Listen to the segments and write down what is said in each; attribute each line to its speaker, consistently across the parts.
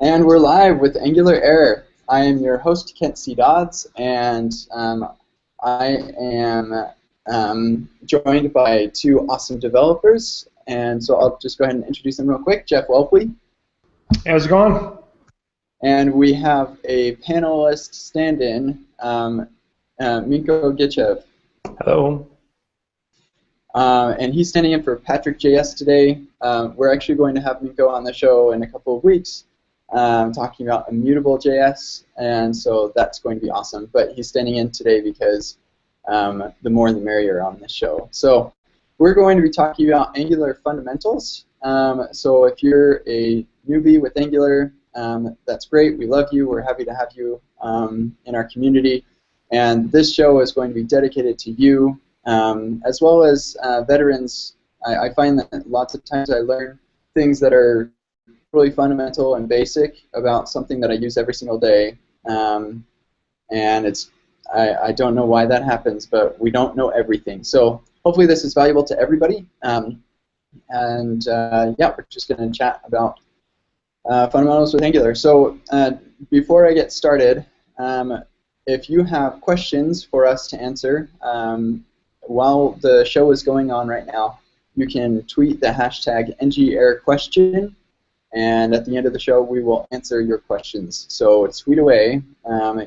Speaker 1: And we're live with Angular Air. I am your host, Kent C. Dodds, and I am joined by two awesome developers. And so I'll just go ahead and introduce them real quick. Jeff Welpley.
Speaker 2: Hey, how's it going?
Speaker 1: And we have a panelist stand-in, Minko Gichev.
Speaker 3: Hello.
Speaker 1: And he's standing in for Patrick JS today. We're actually going to have Minko on the show in a couple of weeks. Talking about immutable JS, and so that's going to be awesome. But he's standing in today because the more the merrier on this show. So we're going to be talking about Angular fundamentals. So if you're a newbie with Angular, that's great. We love you. We're happy to have you in our community. And this show is going to be dedicated to you, as well as veterans. I find that lots of times I learn things that are really fundamental and basic about something that I use every single day, and I don't know why that happens, but we don't know everything. So hopefully this is valuable to everybody, yeah, we're just going to chat about fundamentals with Angular. So before I get started, if you have questions for us to answer while the show is going on right now, you can tweet the hashtag NGAirQuestion. And at the end of the show, we will answer your questions. So tweet away,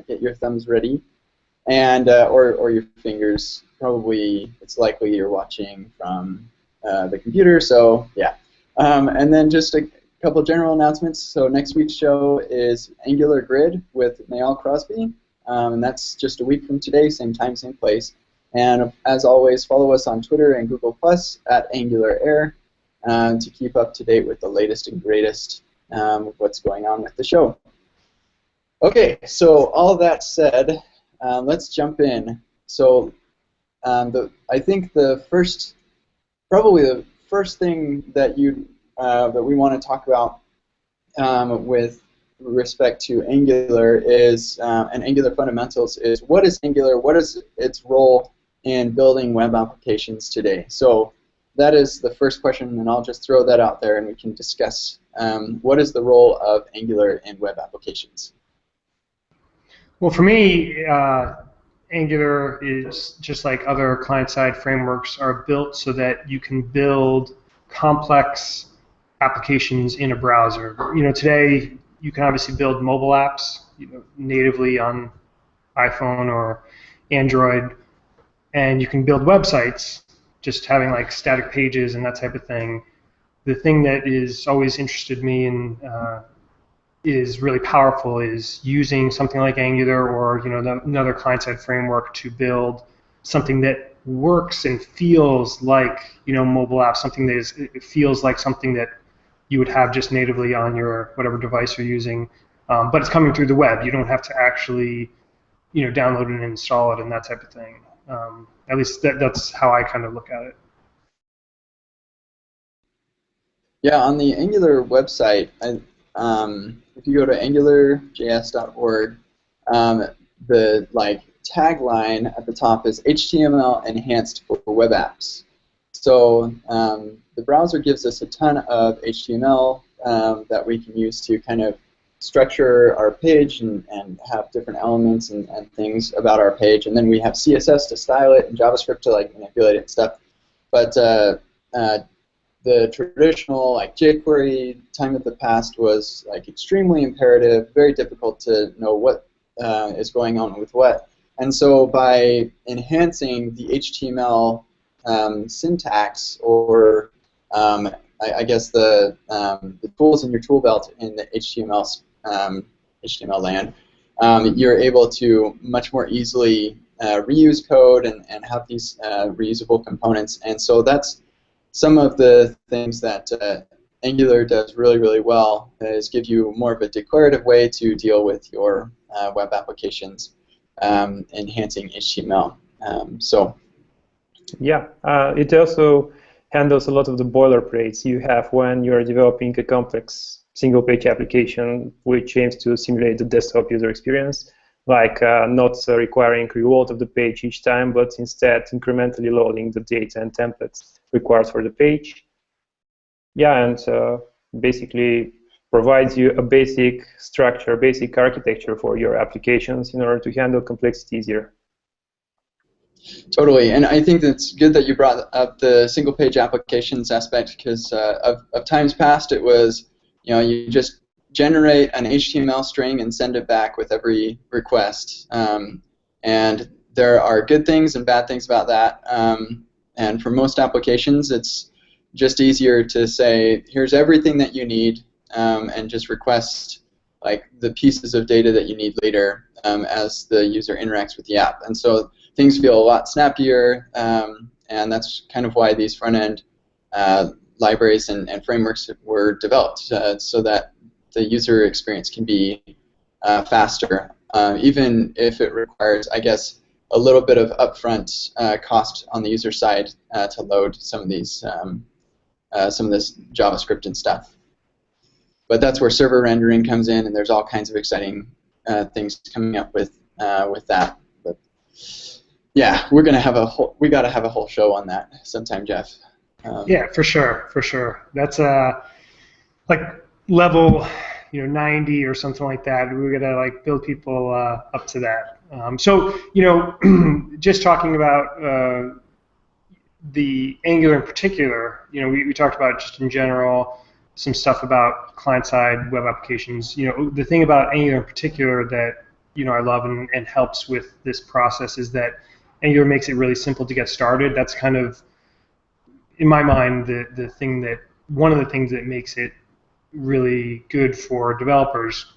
Speaker 1: get your thumbs ready, and or your fingers. Probably, it's likely you're watching from the computer. So yeah, and then just a couple general announcements. So next week's show is Angular Grid with Mayal Crosby, and that's just a week from today, same time, same place. And as always, follow us on Twitter and Google+ at Angular Air. To keep up to date with the latest and greatest of what's going on with the show. Okay, so all that said, let's jump in. So I think probably the first thing that that we want to talk about with respect to Angular is and Angular fundamentals is, what is Angular? What is its role in building web applications today? So that is the first question, and I'll just throw that out there and we can discuss what is the role of Angular in web applications.
Speaker 2: Well, for me, Angular is just like other client-side frameworks are built so that you can build complex applications in a browser. You know, today you can obviously build mobile apps, natively on iPhone or Android, and you can build websites just having like static pages and that type of thing. The thing that is always interested me and is really powerful is using something like Angular or another client-side framework to build something that works and feels like mobile app, something that it feels like something that you would have just natively on your whatever device you're using, but it's coming through the web. You don't have to actually download it and install it and that type of thing. At least that's how I kind of look at it.
Speaker 1: Yeah, on the Angular website, if you go to angularjs.org, the tagline at the top is HTML enhanced for web apps. So the browser gives us a ton of HTML that we can use to kind of structure our page and have different elements and things about our page, and then we have CSS to style it and JavaScript to manipulate it and stuff. But the traditional jQuery time of the past was extremely imperative, very difficult to know what is going on with what. And so by enhancing the HTML syntax, or I guess the tools in your tool belt in the HTML land, you're able to much more easily reuse code and have these reusable components. And so that's some of the things that Angular does really, really well, is give you more of a declarative way to deal with your web applications, enhancing HTML.
Speaker 3: Yeah, it also handles a lot of the boilerplates you have when you are developing a complex single-page application which aims to simulate the desktop user experience, like not requiring reload of the page each time, but instead incrementally loading the data and templates required for the page. Yeah, and basically provides you a basic structure, basic architecture for your applications in order to handle complexity easier.
Speaker 1: Totally, and I think it's good that you brought up the single-page applications aspect, because of times past it was, you just generate an HTML string and send it back with every request, and there are good things and bad things about that, and for most applications it's just easier to say, here's everything that you need, and just request like the pieces of data that you need later as the user interacts with the app. And so things feel a lot snappier, and that's kind of why these front-end libraries and frameworks were developed, so that the user experience can be faster, even if it requires, I guess, a little bit of upfront cost on the user side to load some of these, some of this JavaScript and stuff. But that's where server rendering comes in, and there's all kinds of exciting things coming up with that. But yeah, we got to have a whole show on that sometime, Jeff.
Speaker 2: Yeah, for sure. That's like level 90 or something like that. We're gonna like build people up to that. So just talking about the Angular in particular, we talked about just in general some stuff about client-side web applications. The thing about Angular in particular that I love and helps with this process is that Angular makes it really simple to get started. That's kind of, in my mind, one of the things that makes it really good for developers.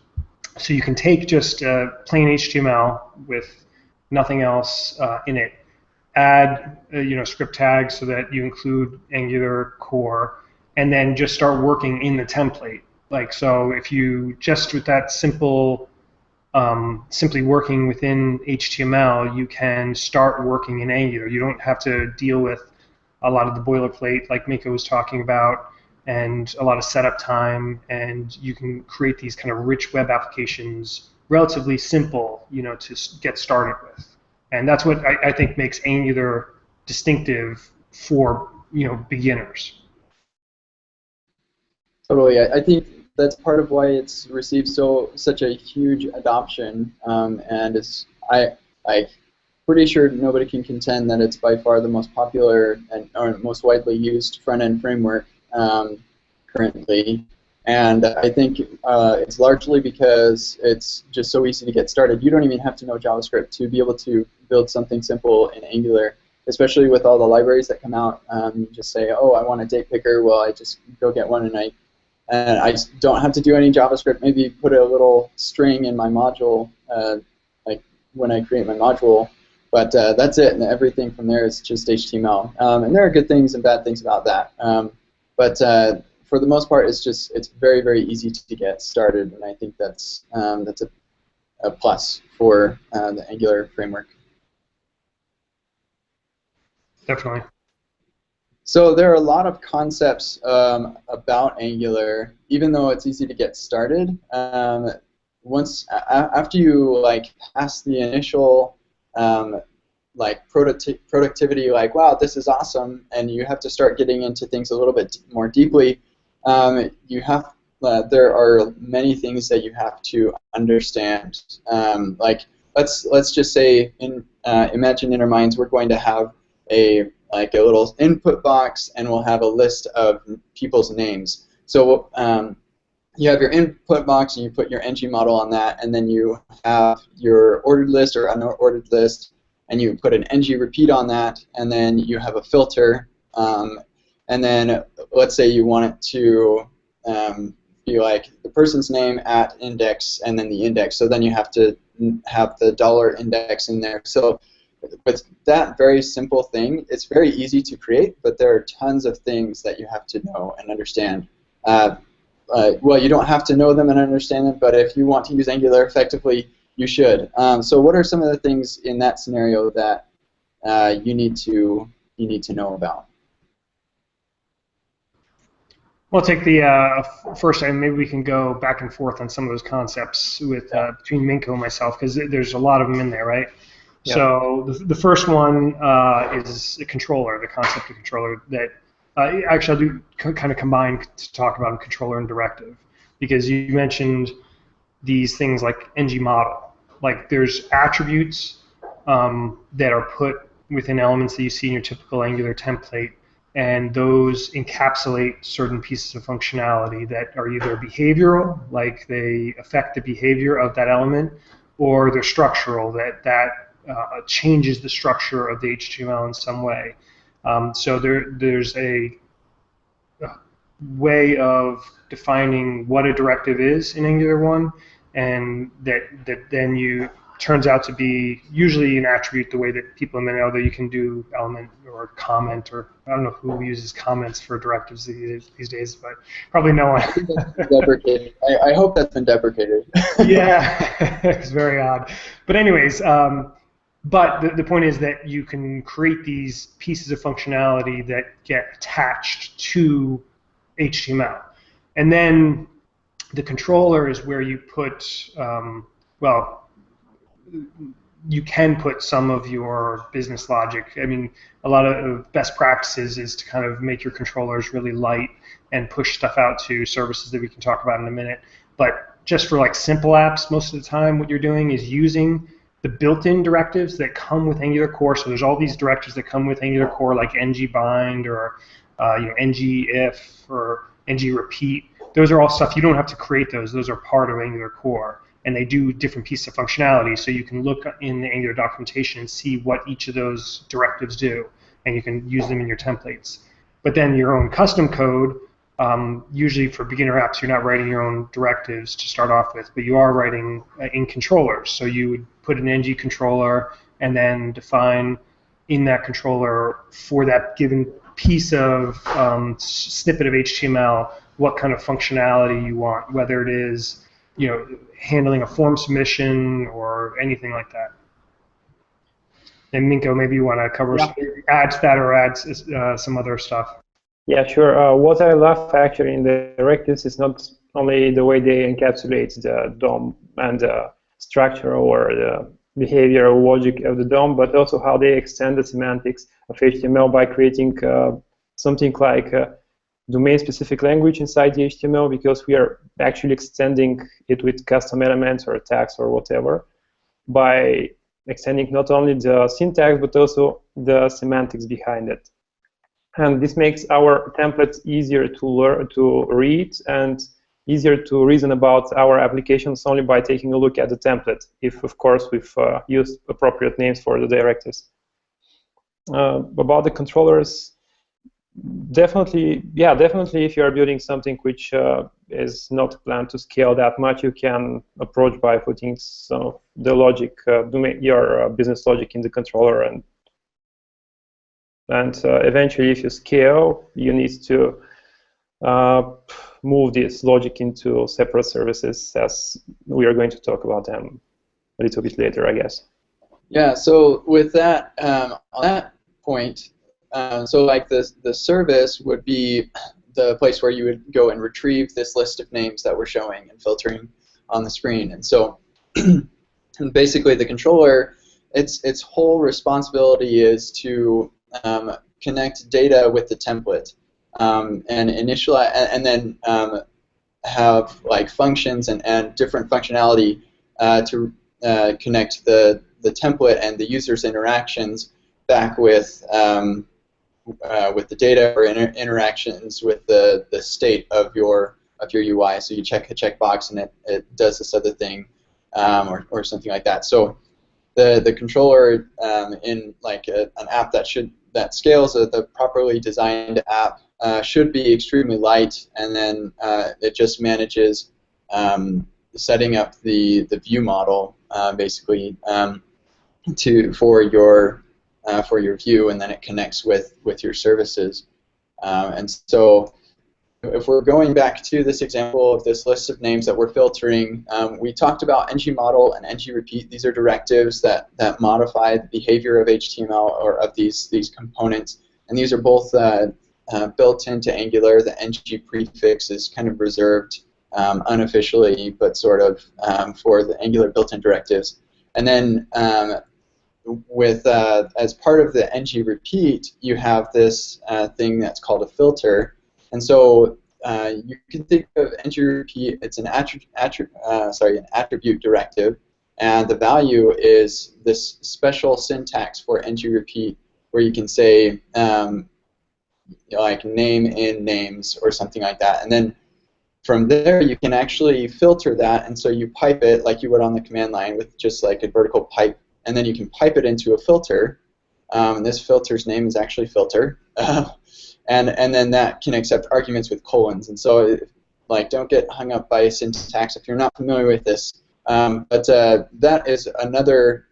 Speaker 2: So you can take just plain HTML with nothing else in it, add script tags so that you include Angular core, and then just start working in the template. Like, so if you just with that simple, simply working within HTML, you can start working in Angular. You don't have to deal with a lot of the boilerplate like Miko was talking about, and a lot of setup time, and you can create these kind of rich web applications relatively simple, to get started with. And that's what I think makes Angular distinctive for beginners.
Speaker 1: Totally, I think that's part of why it's received such a huge adoption, and I'm pretty sure nobody can contend that it's by far the most popular or most widely used front-end framework currently. And I think it's largely because it's just so easy to get started. You don't even have to know JavaScript to be able to build something simple in Angular, especially with all the libraries that come out. You just say, oh, I want a date picker. Well, I just go get one, and I don't have to do any JavaScript. Maybe put a little string in my module, like when I create my module. But that's it, and everything from there is just HTML. And there are good things and bad things about that. But for the most part, it's very, very easy to get started, and I think that's a plus for the Angular framework.
Speaker 2: Definitely.
Speaker 1: So there are a lot of concepts about Angular, even though it's easy to get started. After you pass the initial productivity, wow, this is awesome, and you have to start getting into things a little bit more deeply. There are many things that you have to understand. Let's just say, imagine in our minds we're going to have a little input box, and we'll have a list of people's names. So you have your input box, and you put your ng model on that, and then you have your ordered list or unordered list, and you put an ng repeat on that, and then you have a filter, and then let's say you want it to be like the person's name at index and then the index, so then you have to have the $index in there. So with that very simple thing, it's very easy to create, but there are tons of things that you have to know and understand. Well, you don't have to know them and understand them, but if you want to use Angular effectively, you should. So what are some of the things in that scenario that you need to know about?
Speaker 2: We'll take the first, and maybe we can go back and forth on some of those concepts with between Minko and myself, because there's a lot of them in there, right? Yeah. So the first one is a controller, the concept of controller that actually I do kind of combine to talk about a controller and directive. because you mentioned these things like ng model. Like there's attributes that are put within elements that you see in your typical Angular template, and those encapsulate certain pieces of functionality that are either behavioral, like they affect the behavior of that element, or they're structural, that changes the structure of the HTML in some way. So there's a way of defining what a directive is in Angular 1, and that then you turns out to be usually an attribute the way that people know that you can do element or comment, or I don't know who uses comments for directives these days, but probably no one.
Speaker 1: Deprecated. I hope that's been deprecated.
Speaker 2: Yeah, it's very odd. But anyways, but the point is that you can create these pieces of functionality that get attached to HTML. And then the controller is where you put, well, you can put some of your business logic. I mean, a lot of best practices is to kind of make your controllers really light and push stuff out to services that we can talk about in a minute. But just for like simple apps, most of the time what you're doing is using the built-in directives that come with Angular Core. So there's all these directives that come with Angular Core, like ngbind or ngif or ngrepeat. Those are all stuff you don't have to create those. Those are part of Angular Core, and they do different pieces of functionality. So you can look in the Angular documentation and see what each of those directives do, and you can use them in your templates. But then your own custom code, usually for beginner apps, you're not writing your own directives to start off with, but you are writing in controllers. So you would put an ng controller and then define in that controller for that given piece of snippet of HTML what kind of functionality you want, whether it is handling a form submission or anything like that. And Minko, maybe you want to cover add that or add some other stuff.
Speaker 3: Yeah, sure. What I love actually in the directives is not only the way they encapsulate the DOM and the structure or the behavioral logic of the DOM, but also how they extend the semantics of HTML by creating something like domain-specific language inside the HTML, because we are actually extending it with custom elements or tags or whatever, by extending not only the syntax but also the semantics behind it. And this makes our templates easier to learn, to read, and easier to reason about our applications only by taking a look at the template, if of course we've used appropriate names for the directives. About the controllers, definitely if you are building something which is not planned to scale that much, you can approach by putting some of the logic, your business logic in the controller, and eventually if you scale, you need to move this logic into separate services, as we are going to talk about them a little bit later, I guess.
Speaker 1: Yeah, so with that, on that point, so like the service would be the place where you would go and retrieve this list of names that we're showing and filtering on the screen. And so basically the controller, its whole responsibility is to connect data with the template and initialize, and then have like functions and different functionality to connect the template and the user's interactions back with the data or interactions with the state of your UI. So you check a checkbox and it does this other thing or something like that. So the controller in like an app that scales, the properly designed app should be extremely light, and then it just manages setting up the view model basically for your view, and then it connects with your services. And so if we're going back to this example of this list of names that we're filtering, we talked about ngModel and ngRepeat. These are directives that modify the behavior of HTML or of these components, and these are both built into Angular. The ng prefix is kind of reserved unofficially, but sort of for the Angular built-in directives. And then with as part of the ngRepeat, you have this thing that's called a filter. And so you can think of entry repeat. It's an attribute directive, and the value is this special syntax for entry repeat, where you can say like name in names or something like that, and then from there you can actually filter that, and so you pipe it like you would on the command line with just like a vertical pipe, and then you can pipe it into a filter. This filter's name is actually filter, and then that can accept arguments with colons. And so, like, don't get hung up by syntax if you're not familiar with this. But that is another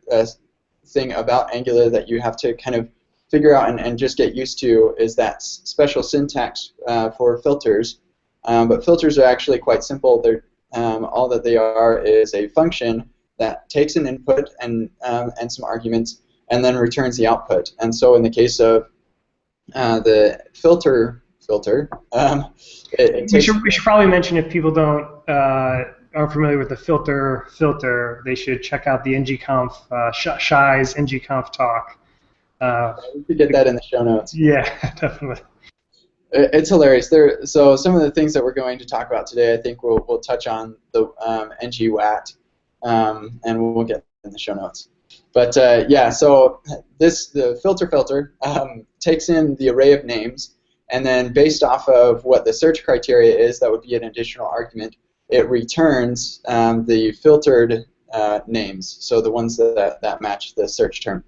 Speaker 1: thing about Angular that you have to kind of figure out and just get used to, is that special syntax for filters. But filters are actually quite simple. They're all that they are is a function that takes an input and some arguments, and then returns the output. And so in the case of the filter,
Speaker 2: we should probably mention, if people aren't familiar with the filter, they should check out the ngconf, Shai's ngconf talk.
Speaker 1: We could get that in the show notes.
Speaker 2: Yeah, definitely.
Speaker 1: It's hilarious. So some of the things that we're going to talk about today, I think we'll touch on the ngwat, and we'll get in the show notes. But yeah, so the filter takes in the array of names, and then based off of what the search criteria is, that would be an additional argument, it returns the filtered names, so the ones that match the search term.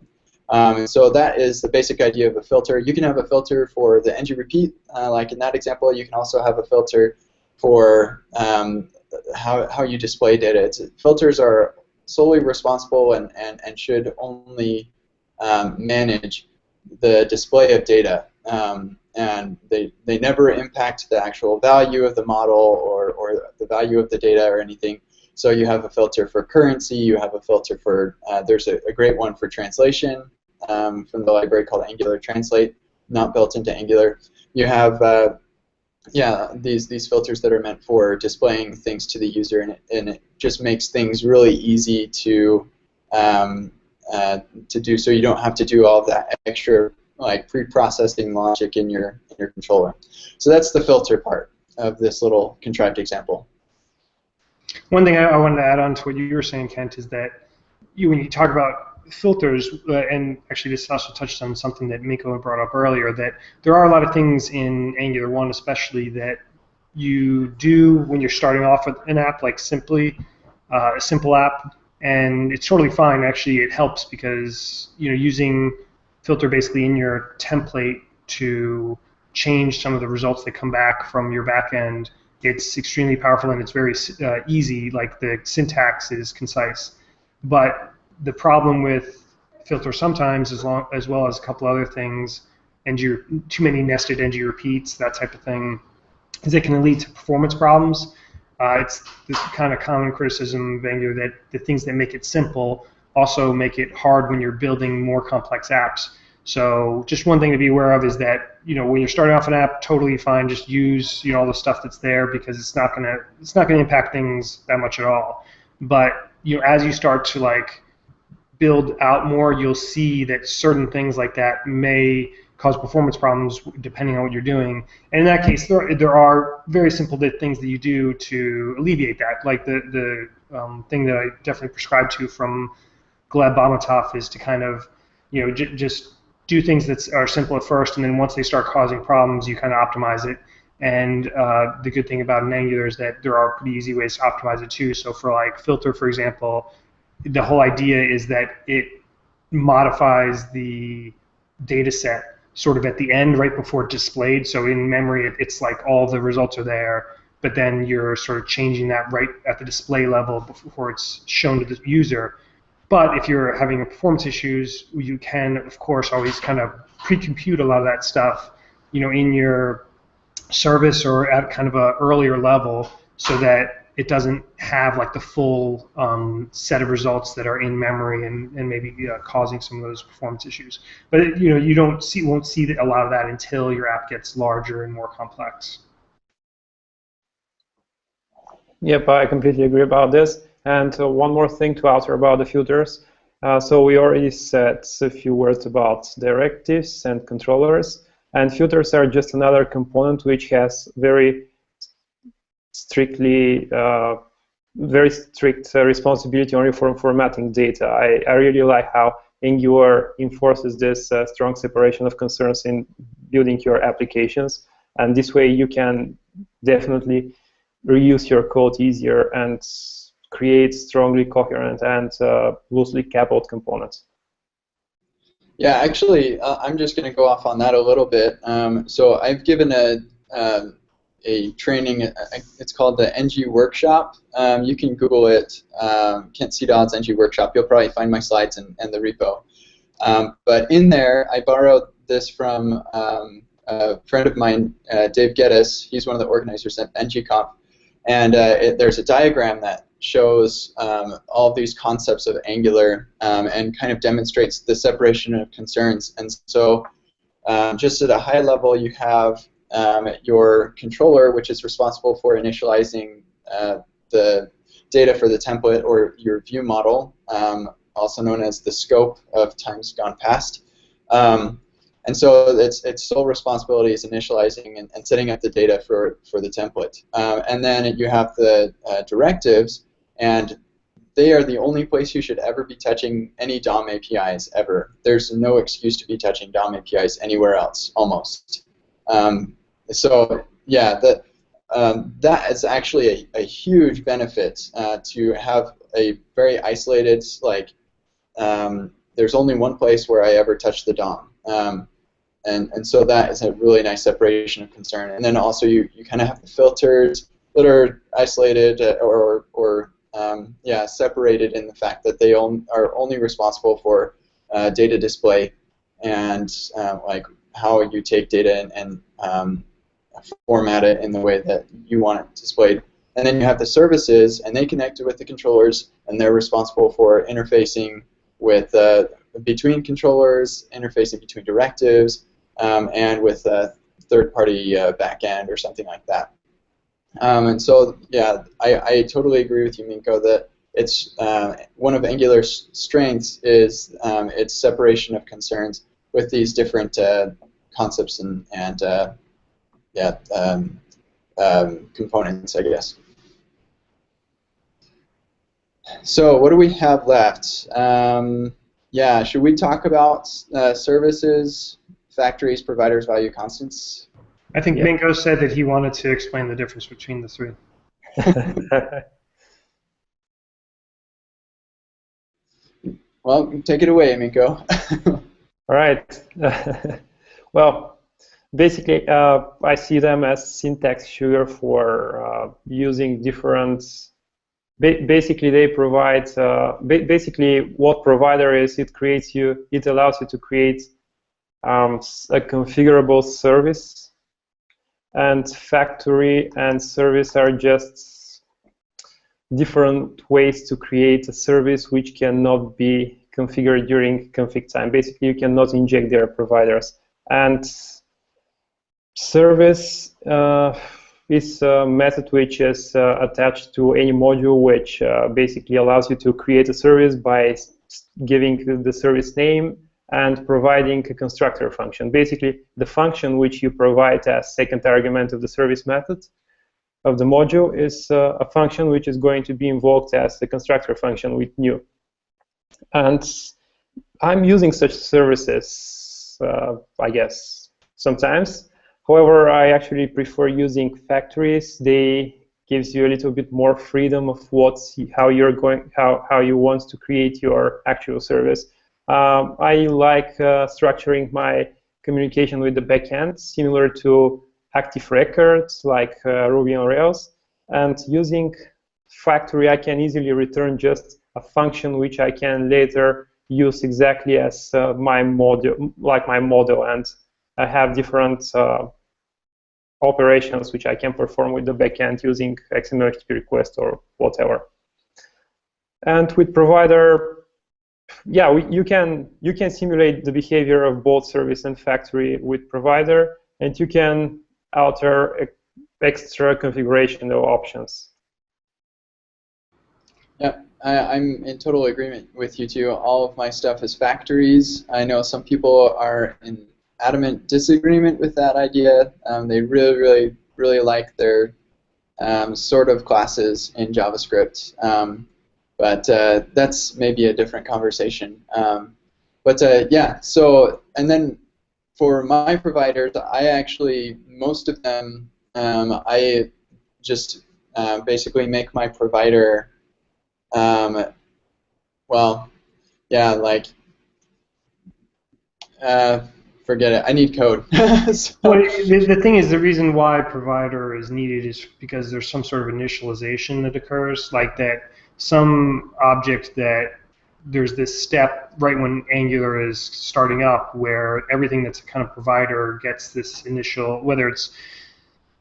Speaker 1: So that is the basic idea of a filter. You can have a filter for the ng repeat, like in that example. You can also have a filter for how you display data. Filters are solely responsible and should only manage the display of data, and they never impact the actual value of the model or the value of the data or anything. So you have a filter for currency, you have a filter for, there's a great one for translation from the library called Angular Translate, not built into Angular. You have yeah, these filters that are meant for displaying things to the user, and it just makes things really easy to do, so you don't have to do all of that extra like pre-processing logic in your controller. So that's the filter part of this little contrived example.
Speaker 2: One thing I wanted to add on to what you were saying, Kent, is that when you talk about filters, and actually this also touched on something that Miko brought up earlier, that there are a lot of things in Angular 1 especially that you do when you're starting off with an app, like simply a simple app, and it's totally fine. Actually, it helps because using filter basically in your template to change some of the results that come back from your backend, it's extremely powerful, and it's very easy. Like, the syntax is concise. But the problem with filter sometimes, as well as a couple other things, too many nested ng repeats, that type of thing, is it can lead to performance problems. It's this kind of common criticism of Angular, that the things that make it simple also make it hard when you're building more complex apps. So just one thing to be aware of is that when you're starting off an app, totally fine, just use all the stuff that's there, because it's not gonna impact things that much at all. But as you start to build out more, you'll see that certain things like that may cause performance problems depending on what you're doing. And in that case, there are very simple things that you do to alleviate that. Like the thing that I definitely prescribe to from Gleb Bamatov is to kind of just do things that are simple at first, and then once they start causing problems, you kind of optimize it. And the good thing about an Angular is that there are pretty easy ways to optimize it too. So for filter, for example, the whole idea is that it modifies the data set sort of at the end, right before it's displayed. So in memory, it's like all the results are there, but then you're sort of changing that right at the display level before it's shown to the user. But if you're having performance issues, you can, of course, always kind of pre-compute a lot of that stuff, in your service or at kind of an earlier level, so that it doesn't have the full set of results that are in memory and maybe causing some of those performance issues. But you won't see a lot of that until your app gets larger and more complex.
Speaker 3: Yep, I completely agree about this. And one more thing to alter about the filters. So we already said a few words about directives and controllers, and filters are just another component which has very strictly very strict responsibility only for formatting data. I really like how Angular enforces this strong separation of concerns in building your applications, and this way you can definitely reuse your code easier and create strongly coherent and loosely coupled components.
Speaker 1: Yeah, actually, I'm just going to go off on that a little bit. So I've given a training. It's called the NG Workshop. You can Google it. Kent C. Dodd's NG Workshop. You'll probably find my slides and the repo. But in there, I borrowed this from a friend of mine, Dave Geddes. He's one of the organizers at NGConf. And there's a diagram that shows all of these concepts of Angular and kind of demonstrates the separation of concerns. And so just at a high level, you have your controller, which is responsible for initializing the data for the template or your view model, also known as the scope of times gone past. And so its sole responsibility is initializing and setting up the data for the template. And then you have the directives, and they are the only place you should ever be touching any DOM APIs ever. There's no excuse to be touching DOM APIs anywhere else, almost. So yeah, that is actually a huge benefit to have a very isolated, like, there's only one place where I ever touch the DOM. And so that is a really nice separation of concern. And then also you kind of have the filters that are isolated or separated in the fact that they are only responsible for data display and like how you take data and format it in the way that you want it displayed. And then you have the services, and they connect with the controllers, and they're responsible for interfacing with between controllers, interfacing between directives, and with a third-party backend or something like that. And so, yeah, I totally agree with you, Minko, that it's one of Angular's strengths is its separation of concerns with these different concepts and components, I guess. So what do we have left? Yeah, should we talk about services, factories, providers, value constants?
Speaker 2: I think Minko said that he wanted to explain the difference between the three.
Speaker 1: Well, take it away, Minko.
Speaker 3: All right. Well, basically, I see them as syntax sugar for using different. Basically, they provide. Basically, what provider is, it allows you to create a configurable service, and factory and service are just different ways to create a service which cannot be configured during config time. Basically, you cannot inject their providers. And service is a method which is attached to any module, which basically allows you to create a service by giving the service name and providing a constructor function. Basically, the function which you provide as second argument of the service method of the module is a function which is going to be invoked as the constructor function with new. And I'm using such services, I guess, sometimes. However, I actually prefer using factories. They gives you a little bit more freedom of how you want to create your actual service. I like structuring my communication with the backend similar to active records like Ruby on Rails, and using factory I can easily return just a function which I can later use exactly as my model, and I have different operations which I can perform with the backend using XML HTTP request or whatever. And with provider, yeah, you can simulate the behavior of both service and factory with provider, and you can alter extra configuration options.
Speaker 1: Yeah, I'm in total agreement with you too. All of my stuff is factories. I know some people are in adamant disagreement with that idea. They really like their sort of classes in JavaScript, but that's maybe a different conversation. Yeah, so, and then for my providers, I actually, most of them, I just basically make my provider, well, yeah, like, forget it. I need code. So,
Speaker 2: well, the thing is, the reason why provider is needed is because there's some sort of initialization that occurs, like that some object that there's this step right when Angular is starting up where everything that's a kind of provider gets this initial, whether it's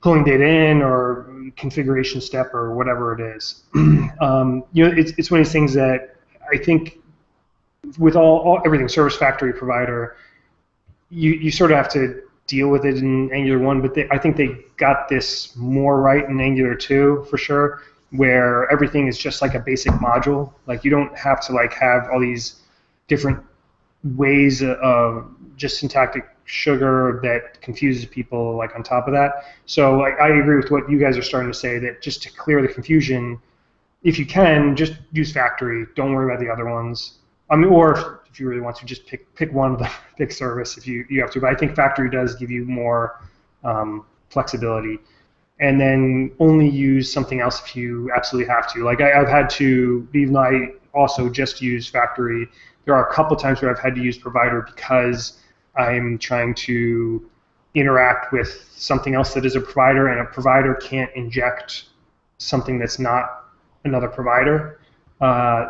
Speaker 2: pulling data in or configuration step or whatever it is. It's one of these things that I think with everything service factory provider, you sort of have to deal with it in Angular 1, but I think they got this more right in Angular 2 for sure, where everything is just like a basic module. Like you don't have to like have all these different ways of just syntactic sugar that confuses people like on top of that. So I agree with what you guys are starting to say, that just to clear the confusion, if you can, just use factory. Don't worry about the other ones. I mean, or if you really want to, just pick one of the big service if you have to. But I think factory does give you more flexibility. And then only use something else if you absolutely have to. Like I've had to, even though I also just use factory, there are a couple times where I've had to use provider because I'm trying to interact with something else that is a provider, and a provider can't inject something that's not another provider.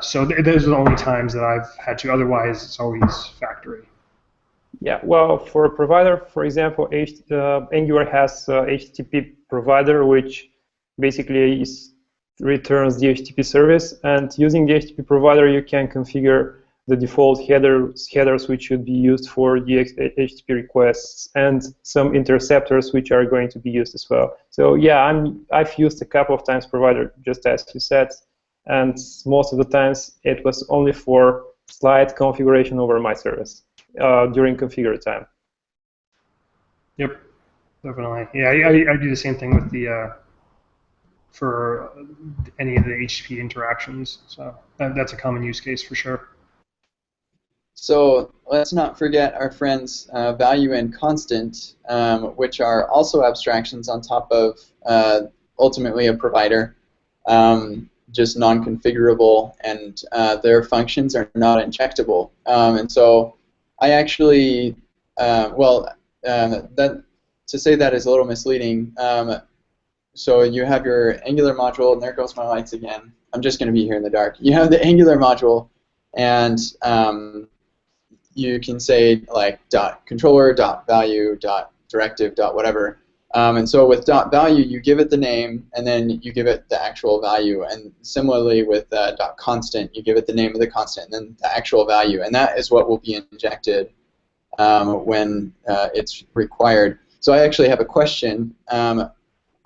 Speaker 2: So those are the only times that I've had to. Otherwise, it's always factory.
Speaker 3: Yeah, well, for a provider, for example, Angular has HTTP provider, which basically returns the HTTP service. And using the HTTP provider, you can configure the default headers which should be used for the HTTP requests, and some interceptors which are going to be used as well. So yeah, I've used a couple of times provider, just as you said, and most of the times it was only for slight configuration over my service during configure time.
Speaker 2: Yep, definitely. Yeah, I do the same thing with the for any of the HTTP interactions. So that's a common use case for sure.
Speaker 1: So let's not forget our friends value and constant, which are also abstractions on top of ultimately a provider, just non-configurable, and their functions are not injectable. And so I actually, to say that is a little misleading. So you have your Angular module, and there goes my lights again. I'm just going to be here in the dark. You have the Angular module, and you can say like .controller, .value, .directive, .whatever. And so with .value, you give it the name, and then you give it the actual value. And similarly with .constant, you give it the name of the constant, and then the actual value. And that is what will be injected when it's required. So I actually have a question.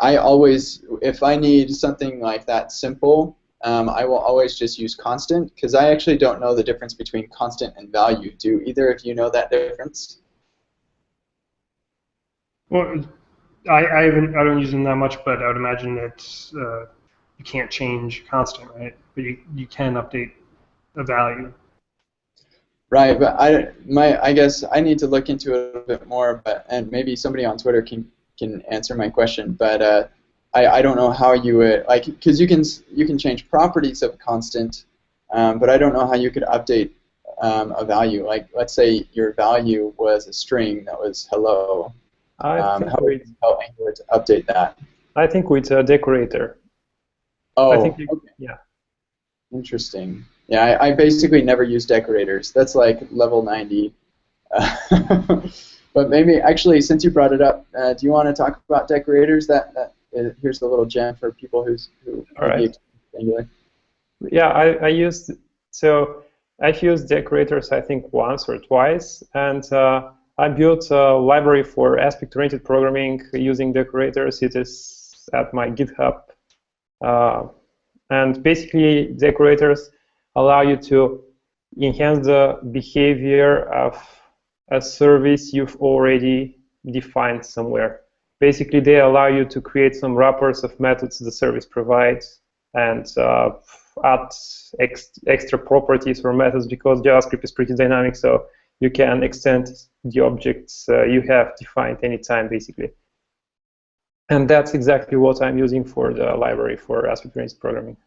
Speaker 1: I always, if I need something like that simple, I will always just use constant, because I actually don't know the difference between constant and value. Do either of you know that difference?
Speaker 2: Well, I don't use them that much, but I would imagine that you can't change constant, right? But you can update a value.
Speaker 1: Right, but I guess I need to look into it a bit more, and maybe somebody on Twitter can answer my question. But I don't know how you would, like, because you can change properties of a constant, but I don't know how you could update a value. Like, let's say your value was a string that was hello. How would you tell Angular to update that?
Speaker 3: I think with a decorator.
Speaker 1: Oh,
Speaker 3: I think
Speaker 1: okay.
Speaker 3: Yeah.
Speaker 1: Interesting. Yeah, I basically never use decorators. That's like level 90. But maybe, actually, since you brought it up, do you want to talk about decorators? Here's the little gem for people who
Speaker 3: right.
Speaker 1: Angular.
Speaker 3: Yeah, I've used decorators, I think, once or twice, and I built a library for aspect-oriented programming using decorators. It is at my GitHub, and basically decorators allow you to enhance the behavior of a service you've already defined somewhere. Basically, they allow you to create some wrappers of methods the service provides and add extra properties or methods, because JavaScript is pretty dynamic, so you can extend the objects you have defined anytime, basically. And that's exactly what I'm using for the library for ASP.NET programming.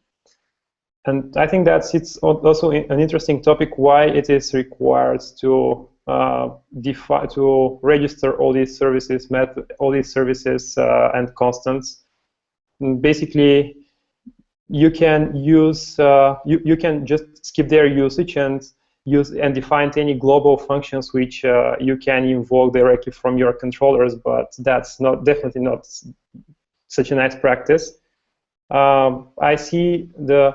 Speaker 3: And I think it's also an interesting topic, why it is required to to register all these services, and constants. And basically, you can use you can just skip their usage and define any global functions which you can invoke directly from your controllers, but that's definitely not such a nice practice. I see the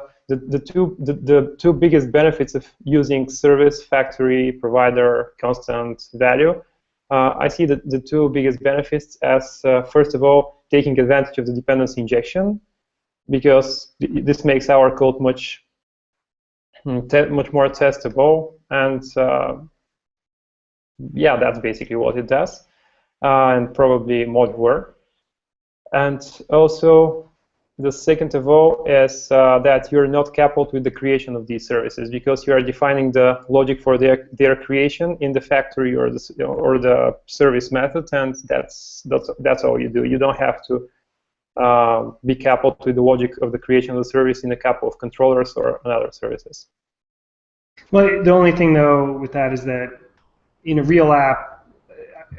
Speaker 3: two biggest benefits of using service, factory, provider, constant value. I see the two biggest benefits as first of all, taking advantage of the dependency injection, because this makes our code much more testable, and yeah, that's basically what it does, and probably modular. And also, the second of all is that you're not coupled with the creation of these services, because you are defining the logic for their creation in the factory or the service method, and that's all you do. You don't have to be coupled with the logic of the creation of the service in a couple of controllers or other services.
Speaker 2: Well, the only thing though with that is that in a real app,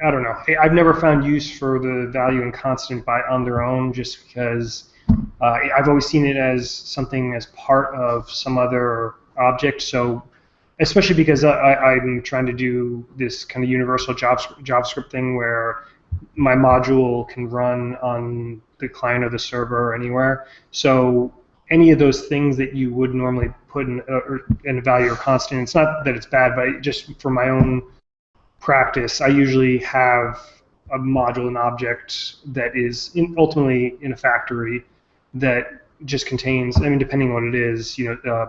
Speaker 2: I don't know. I've never found use for the value and constant on their own, just because I've always seen it as something as part of some other object. So, especially because I'm trying to do this kind of universal JavaScript thing where my module can run on the client or the server or anywhere. So any of those things that you would normally put in a value or constant, it's not that it's bad, but just for my own practice, I usually have a module and object that is ultimately in a factory that just contains, I mean, depending on what it is,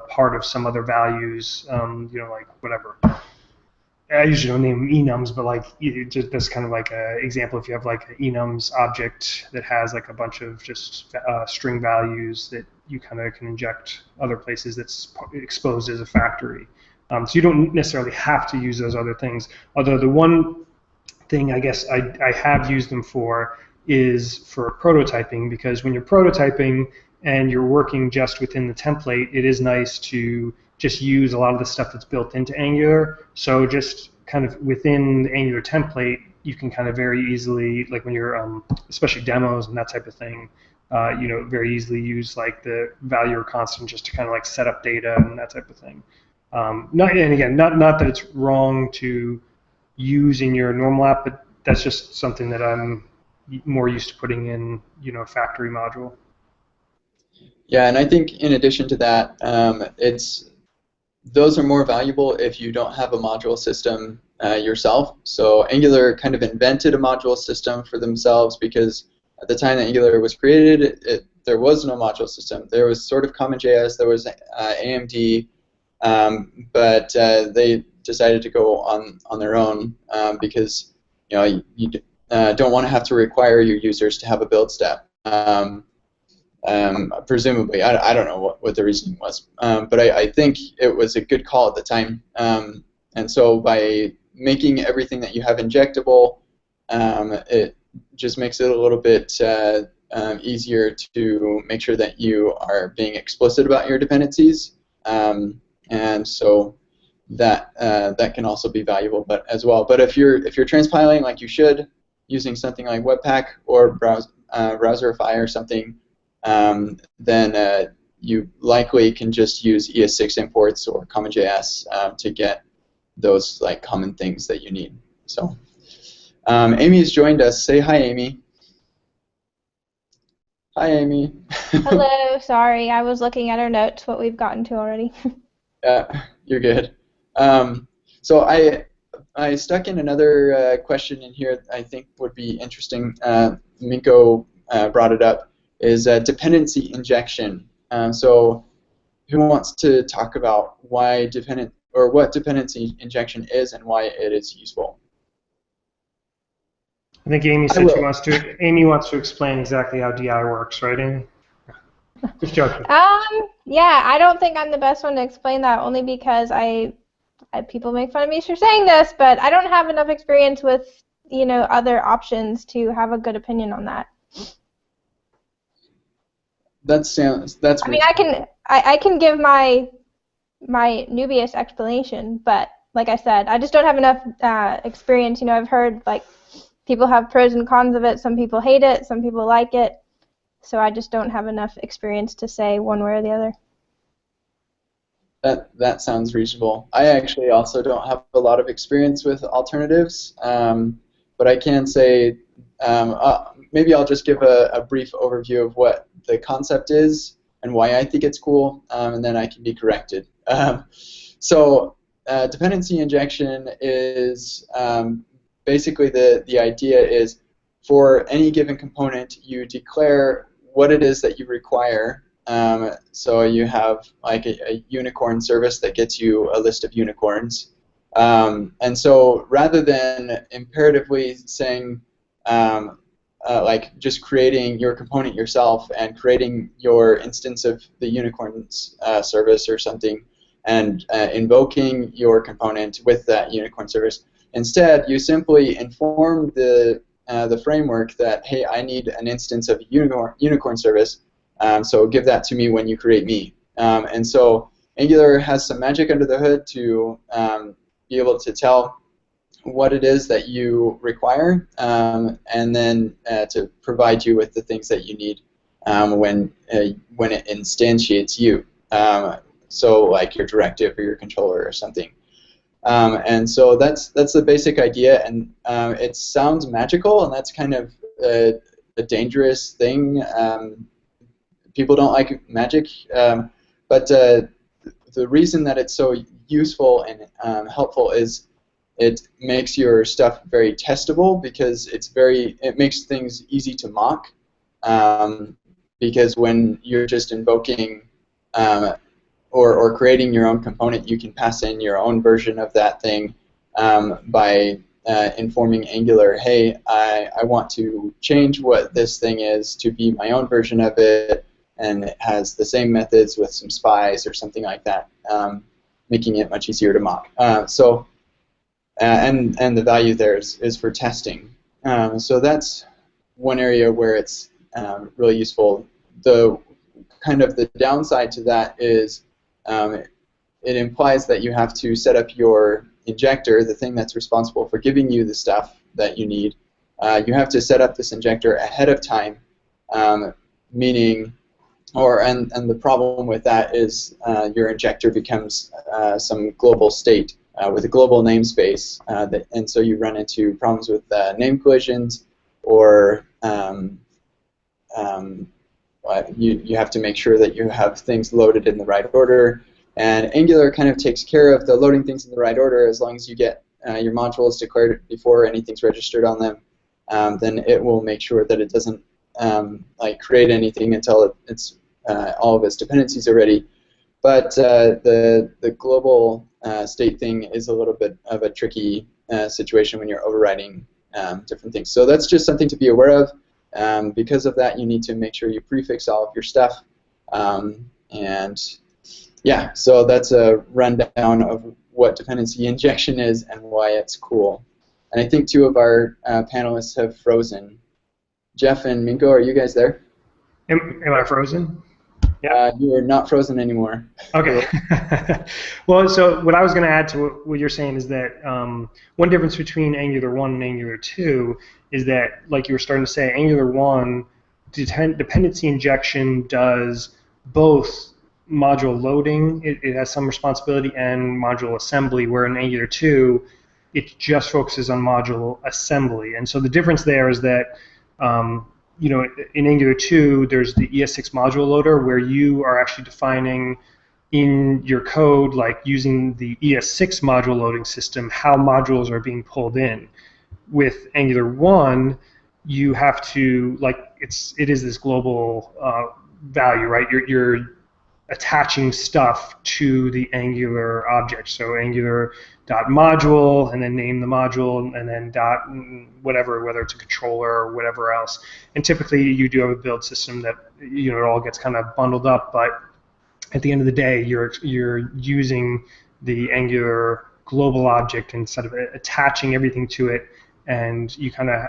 Speaker 2: part of some other values, like whatever. I usually don't name enums, but like that's kind of like an example. If you have like an enums object that has like a bunch of just string values that you kind of can inject other places, that's exposed as a factory. So you don't necessarily have to use those other things. Although the one thing I guess I have used them for is for prototyping, because when you're prototyping and you're working just within the template, it is nice to just use a lot of the stuff that's built into Angular. So just kind of within the Angular template, you can kind of very easily, like when you're, especially demos and that type of thing, very easily use like the value or constant just to kind of like set up data and that type of thing. Not that it's wrong to use in your normal app, but that's just something that I'm more used to putting in, a factory module.
Speaker 1: Yeah, and I think in addition to that, those are more valuable if you don't have a module system yourself. So Angular kind of invented a module system for themselves, because at the time that Angular was created, there was no module system. There was sort of CommonJS, there was AMD, but they decided to go on their own because you don't want to have to require your users to have a build step. Presumably, I don't know what the reasoning was, but I think it was a good call at the time. And so by making everything that you have injectable, it just makes it a little bit easier to make sure that you are being explicit about your dependencies. And so that can also be valuable, as well. But if you're transpiling like you should, using something like Webpack or Browserify or something, then you likely can just use ES6 imports or CommonJS to get those like common things that you need. So Amy has joined us. Say hi, Amy. Hi, Amy.
Speaker 4: Hello. Sorry, I was looking at our notes, what we've gotten to already.
Speaker 1: Yeah, you're good. So I stuck in another question in here I think would be interesting. Minko brought it up, is dependency injection. So who wants to talk about what dependency injection is and why it is useful?
Speaker 2: I think Amy
Speaker 1: I
Speaker 2: said
Speaker 1: will.
Speaker 2: Amy wants to explain exactly how DI works, right, Amy? Just joking.
Speaker 4: Yeah, I don't think I'm the best one to explain that, only because people make fun of me for saying this, but I don't have enough experience with, other options to have a good opinion on that.
Speaker 1: That's
Speaker 4: I mean, I can give my newbiest explanation, but like I said, I just don't have enough experience. I've heard like people have pros and cons of it. Some people hate it, some people like it. So I just don't have enough experience to say one way or the other.
Speaker 1: That sounds reasonable. I actually also don't have a lot of experience with alternatives, but I can say maybe I'll just give a brief overview of what the concept is and why I think it's cool, and then I can be corrected. So dependency injection is basically the idea is for any given component you declare what it is that you require. So you have like a unicorn service that gets you a list of unicorns. And so rather than imperatively saying like just creating your component yourself and creating your instance of the unicorns service or something and invoking your component with that unicorn service, instead you simply inform the framework that, hey, I need an instance of unicorn service, so give that to me when you create me. And so Angular has some magic under the hood to be able to tell what it is that you require, and then to provide you with the things that you need when it instantiates you. So like your directive or your controller or something. And so that's the basic idea, and it sounds magical, and that's kind of a dangerous thing. People don't like magic, but the reason that it's so useful and helpful is it makes your stuff very testable, because it makes things easy to mock. Because when you're just invoking or creating your own component, you can pass in your own version of that thing by informing Angular, hey, I want to change what this thing is to be my own version of it, and it has the same methods with some spies or something like that, making it much easier to mock. And the value there is for testing. So that's one area where it's really useful. The kind of the downside to that is it implies that you have to set up your injector, the thing that's responsible for giving you the stuff that you need. You have to set up this injector ahead of time, meaning, and the problem with that is your injector becomes some global state with a global namespace, and so you run into problems with name collisions, or you have to make sure that you have things loaded in the right order. And Angular kind of takes care of the loading things in the right order. As long as you get your modules declared before anything's registered on them, then it will make sure that it doesn't like create anything until it's all of its dependencies are ready. But the global state thing is a little bit of a tricky situation when you're overriding different things. So that's just something to be aware of. Because of that, you need to make sure you prefix all of your stuff. And yeah, so that's a rundown of what dependency injection is and why it's cool. And I think two of our panelists have frozen. Jeff and Minko, are you guys there?
Speaker 2: Am I frozen?
Speaker 1: Yeah. You are not frozen anymore.
Speaker 2: Okay. Well, so what I was going to add to what you're saying is that one difference between Angular 1 and Angular 2 is that, like you were starting to say, Angular 1, dependency injection does both module loading, it has some responsibility, and module assembly, where in Angular 2, it just focuses on module assembly. And so the difference there is that in Angular 2, there's the ES6 module loader, where you are actually defining in your code, like using the ES6 module loading system, how modules are being pulled in. With Angular 1, you have to, like, it is this global value, right? attaching stuff to the Angular object. So Angular.module, and then name the module, and then dot whatever, whether it's a controller or whatever else. And typically you do have a build system that it all gets kind of bundled up, but at the end of the day, you're using the Angular global object instead of attaching everything to it, and you kind of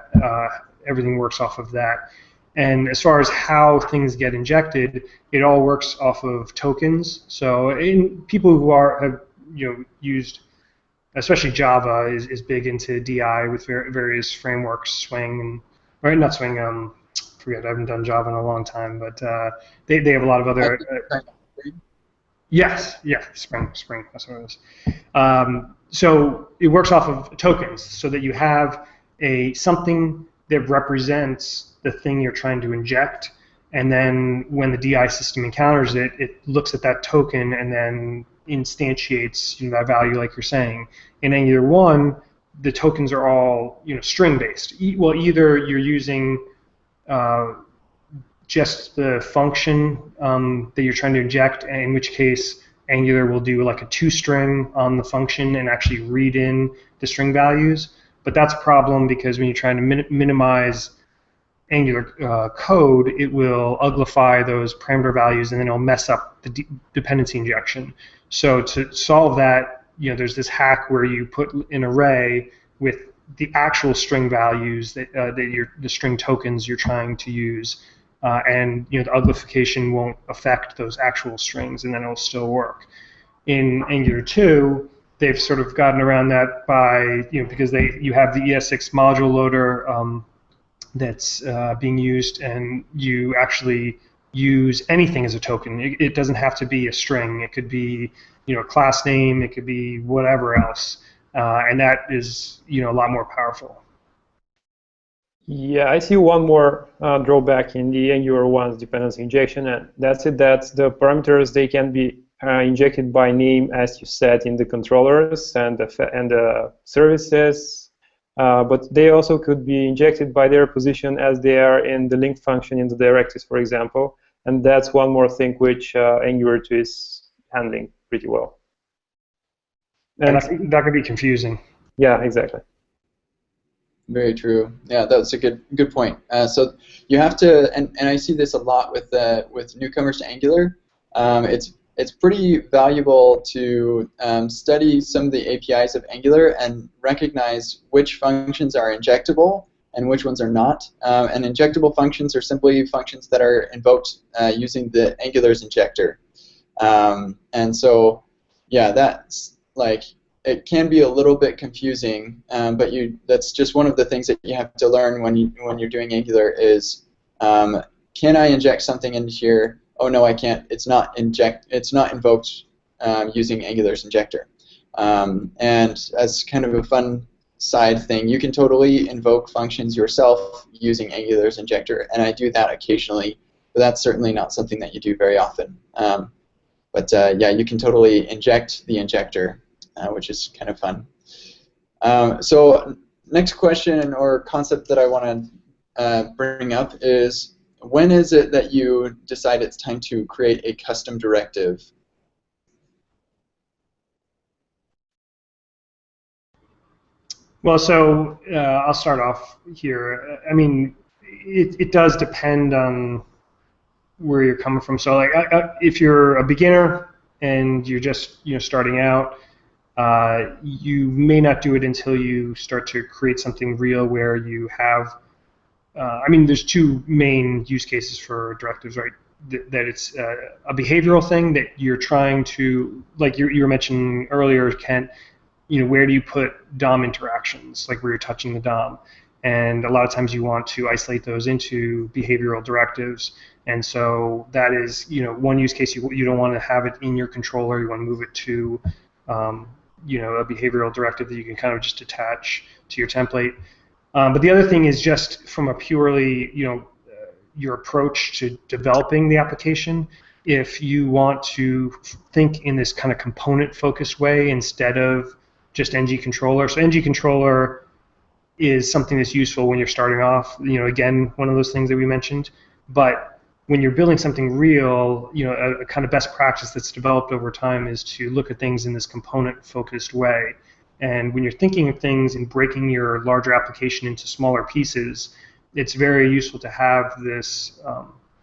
Speaker 2: everything works off of that. And as far as how things get injected, it all works off of tokens. So people who have used, especially Java is big into DI with various frameworks, Swing, or not Swing, forget, I haven't done Java in a long time, but they have a lot of other. Yes, yeah, Spring, that's what it is. So it works off of tokens, so that you have something that represents the thing you're trying to inject, and then when the DI system encounters it, it looks at that token and then instantiates that value, like you're saying. In Angular 1, the tokens are all string-based. Well, either you're using just the function that you're trying to inject, in which case Angular will do like a toString on the function and actually read in the string values. But that's a problem because when you're trying to minimize Angular code, it will uglify those parameter values, and then it'll mess up the dependency injection. So to solve that, there's this hack where you put an array with the actual string values that the string tokens you're trying to use, and the uglification won't affect those actual strings, and then it'll still work. In Angular 2, they've sort of gotten around that by because you have the ES6 module loader that's being used, and you actually use anything as a token. It doesn't have to be a string. It could be a class name. It could be whatever else, and that is a lot more powerful.
Speaker 3: Yeah, I see one more drawback in the Angular 1's dependency injection, and that's it. That the parameters, they can be injected by name, as you said, in the controllers and the services, but they also could be injected by their position as they are in the link function in the directives, for example. And that's one more thing which Angular 2 is handling pretty well.
Speaker 2: And that could be confusing.
Speaker 3: Yeah, exactly.
Speaker 1: Very true. Yeah, that's a good point. So you have to, and I see this a lot with newcomers to Angular. It's pretty valuable to study some of the APIs of Angular and recognize which functions are injectable and which ones are not. And injectable functions are simply functions that are invoked using the Angular's injector. And so, yeah, that's like, it can be a little bit confusing, but that's just one of the things that you have to learn when you're doing Angular is, can I inject something into here? Oh no, I can't. It's not invoked using Angular's injector. And as kind of a fun side thing, you can totally invoke functions yourself using Angular's injector, and I do that occasionally, but that's certainly not something that you do very often. But yeah, you can totally inject the injector, which is kind of fun. So next question or concept that I want to bring up is, when is it that you decide it's time to create a custom directive?
Speaker 2: Well, so I'll start off here. I mean, it does depend on where you're coming from. So, like, if you're a beginner and you're just starting out, you may not do it until you start to create something real where you have. I mean, there's two main use cases for directives, right? That it's a behavioral thing that you're trying to, like you were mentioning earlier, Kent. Where do you put DOM interactions, like where you're touching the DOM? And a lot of times you want to isolate those into behavioral directives. And so that is, one use case. You don't want to have it in your controller. You want to move it to, a behavioral directive that you can kind of just attach to your template. But the other thing is just from a purely, your approach to developing the application. If you want to think in this kind of component-focused way instead of just ng controller. So ng controller is something that's useful when you're starting off. Again, one of those things that we mentioned. But when you're building something real, a kind of best practice that's developed over time is to look at things in this component-focused way. And when you're thinking of things and breaking your larger application into smaller pieces, it's very useful to have this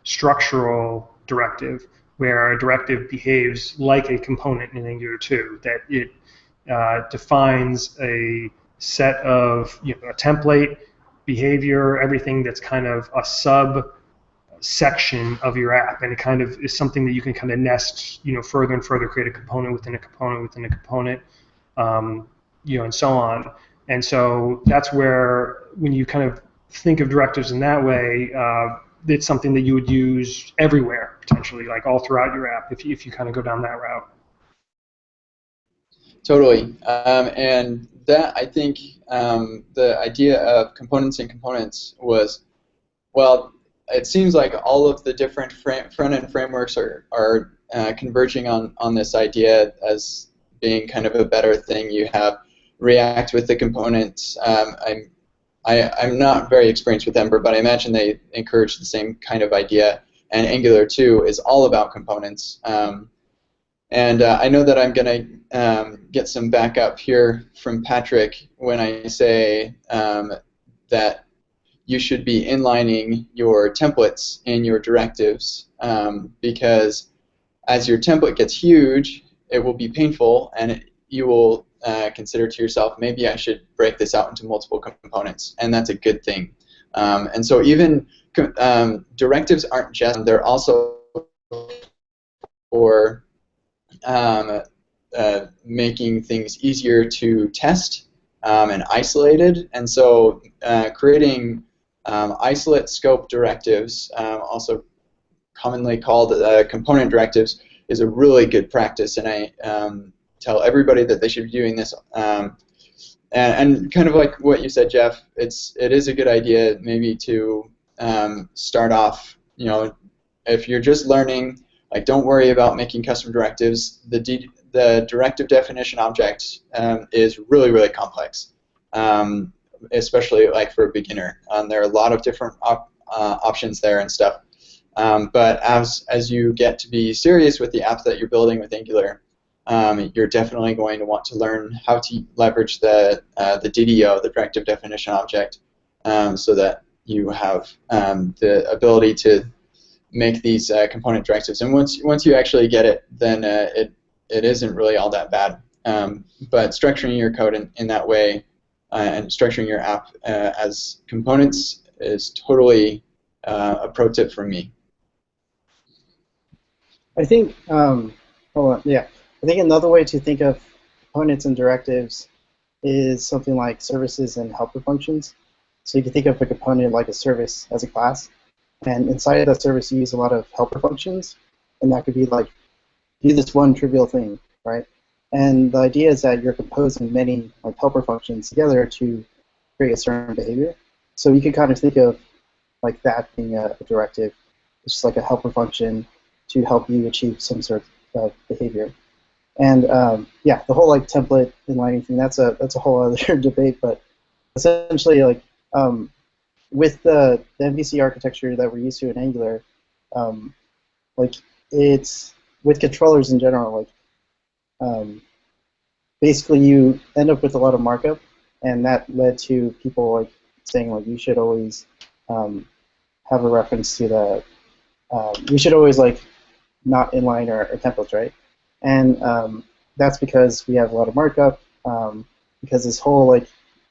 Speaker 2: structural directive where a directive behaves like a component in Angular 2, that it defines a set of, a template, behavior, everything that's kind of a sub-section of your app, and it kind of is something that you can kind of nest, further and further, create a component within a component within a component, and so on. And so that's where, when you kind of think of directives in that way, it's something that you would use everywhere, potentially, like all throughout your app, if you kind of go down that route.
Speaker 1: Totally. And that, I think, the idea of components and components was, well, it seems like all of the different front-end frameworks are converging on this idea as being kind of a better thing. You have React with the components. I'm not very experienced with Ember, but I imagine they encourage the same kind of idea. And Angular 2 is all about components. And I know that I'm going to get some backup here from Patrick when I say that you should be inlining your templates in your directives, because as your template gets huge, it will be painful, and you will consider to yourself, maybe I should break this out into multiple components, and that's a good thing. And so even directives aren't just, they're also for making things easier to test and isolated. And so creating isolate scope directives, also commonly called component directives, is a really good practice. And I tell everybody that they should be doing this. And kind of like what you said, Jeff, it is a good idea maybe to start off, if you're just learning, like, don't worry about making custom directives. The directive definition object is really, really complex, especially like for a beginner. There are a lot of different options there and stuff. But as you get to be serious with the app that you're building with Angular, you're definitely going to want to learn how to leverage the DDO, the directive definition object, so that you have the ability to make these component directives. And once you actually get it, then it isn't really all that bad. But structuring your code in that way and structuring your app as components is totally a pro tip from me.
Speaker 5: I think, hold on, yeah. I think another way to think of components and directives is something like services and helper functions. So you can think of a component like a service as a class, and inside of that service you use a lot of helper functions, and that could be like, do this one trivial thing, right? And the idea is that you're composing many like helper functions together to create a certain behavior. So you can kind of think of like that being a directive. It's just like a helper function to help you achieve some sort of behavior. And yeah, the whole like template inlining thing, that's a whole other debate. But essentially, like with the MVC architecture that we're used to in Angular, like it's with controllers in general, like basically you end up with a lot of markup, and that led to people like saying like you should always have a reference to the we should always like not inline our templates, right? And that's because we have a lot of markup, because this whole like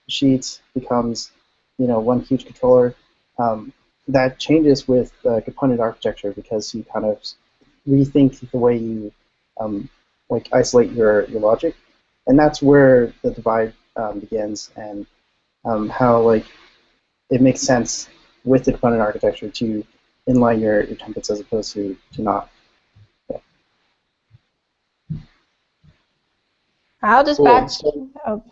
Speaker 5: sheet becomes, one huge controller. That changes with component architecture because you kind of rethink the way you like isolate your logic, and that's where the divide begins, and how like it makes sense with the component architecture to inline your templates as opposed to not.
Speaker 4: I'll just
Speaker 1: Cool.
Speaker 4: Oh.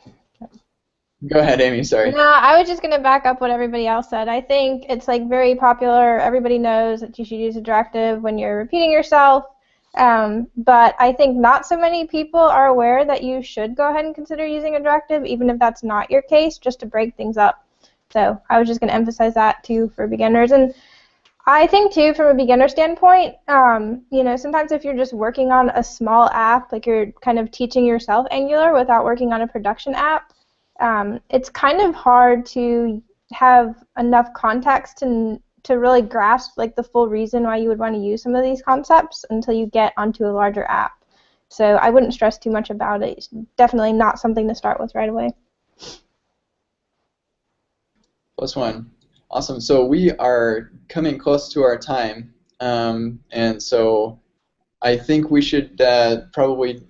Speaker 1: Go ahead, Amy, sorry.
Speaker 4: No, I was just going to back up what everybody else said. I think it's like very popular. Everybody knows that you should use a directive when you're repeating yourself. But I think not so many people are aware that you should go ahead and consider using a directive, even if that's not your case, just to break things up. So I was just going to emphasize that too for beginners. And I think too, from a beginner standpoint, sometimes if you're just working on a small app, like you're kind of teaching yourself Angular without working on a production app, it's kind of hard to have enough context to really grasp like the full reason why you would want to use some of these concepts until you get onto a larger app. So I wouldn't stress too much about it. It's definitely not something to start with right away.
Speaker 1: +1. Awesome. So we are coming close to our time, and so I think we should probably.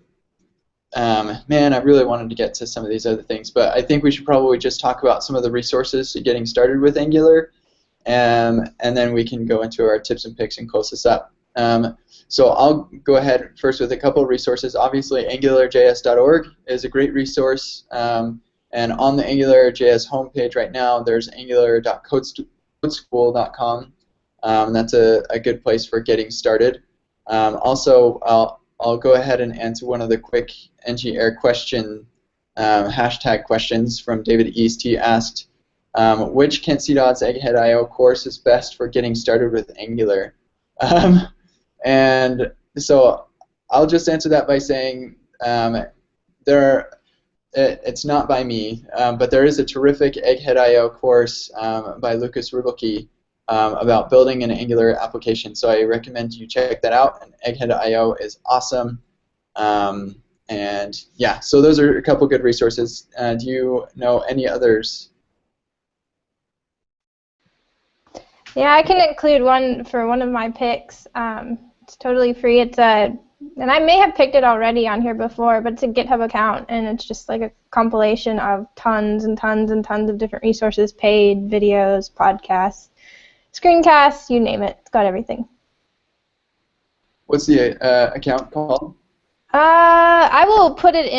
Speaker 1: Man, I really wanted to get to some of these other things, but I think we should probably just talk about some of the resources to getting started with Angular, and then we can go into our tips and picks and close this up. So I'll go ahead first with a couple of resources. Obviously, AngularJS.org is a great resource. And on the AngularJS homepage right now, there's angular.codeschool.com. That's a good place for getting started. Also, I'll go ahead and answer one of the quick ng-error question hashtag questions from David East. He asked, which Kent C. Dodds Egghead.io course is best for getting started with Angular? And so I'll just answer that by saying it's not by me, but there is a terrific Egghead.io course by Lucas Rubelke about building an Angular application. So I recommend you check that out. And Egghead.io is awesome. And yeah, so those are a couple good resources. Do you know any others?
Speaker 4: Yeah, I can include one for one of my picks. It's totally free. It's and I may have picked it already on here before, but it's a GitHub account, and it's just like a compilation of tons and tons and tons of different resources, paid videos, podcasts, screencasts, you name it. It's got everything.
Speaker 1: What's the account called?
Speaker 4: I will put it